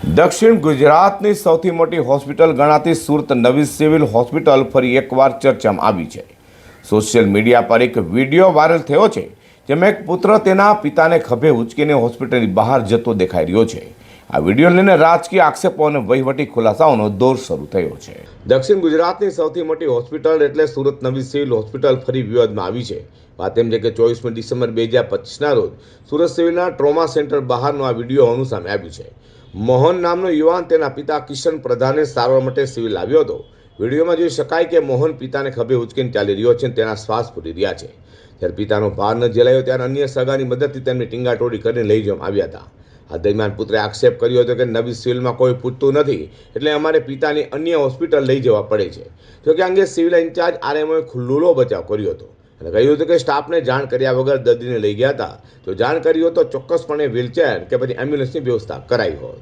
દક્ષિણ ગુજરાતની સૌથી મોટી હોસ્પિટલ ગણાતી સુરત નવી સિવિલ હોસ્પિટલ ફરી એકવાર ચર્ચામાં આવી છે। સોશિયલ મીડિયા પર એક વિડીયો વાયરલ થયો છે, જેમાં એક પુત્ર તેના પિતાને ખભે ઉંચકીને હોસ્પિટલની બહાર જતો દેખાઈ રહ્યો છે। આ વિડીયોને લઈને રાજકીય આક્ષેપો અને વહીવટી ખુલાસાઓનો દોર શરૂ થયો છે। દક્ષિણ ગુજરાતની સૌથી મોટી હોસ્પિટલ એટલે સુરત નવી સિવિલ હોસ્પિટલ ફરી વિવાદમાં આવી છે। વાત એમ છે કે 24મી ડિસેમ્બર 2025ના રોજ સુરત સિવિલના ટ્રોમા સેન્ટર બહારનો આ વિડીયો હોવાનું સામે આવ્યું છે। મોહન નામનો યુવાન તેના પિતા કિશન પ્રધાને સારવાર માટે સિવિલ આવ્યો હતો। વિડીયોમાં જોઈ શકાય કે મોહન પિતાને ખભે ઉચકીને ચાલી રહ્યો છે અને તેના શ્વાસ ફૂટી રહ્યા છે। જ્યારે પિતાનો ભાર ન ઝેલાયો ત્યારે અન્ય સગાની મદદથી તેમને ટીંગાટોળી કરીને લઈ જવામાં આવ્યા હતા। આ દરમિયાન પુત્રે આક્ષેપ કર્યો હતો કે નવી સિવિલમાં કોઈ પૂછતું નથી, એટલે અમારે પિતાની અન્ય હોસ્પિટલ લઈ જવા પડે છે। જોકે આ અંગે સિવિલ ઇન્ચાર્જ આરએમઓએ ખુલ્લો બચાવ કર્યો હતો અને કહ્યું હતું કે સ્ટાફને જાણ કર્યા વગર દર્દીને લઈ ગયા હતા। જો જાણ કરી હોત તો ચોક્કસપણે વ્હીલચેર કે પછી એમ્બ્યુલન્સની વ્યવસ્થા કરાઈ હોત।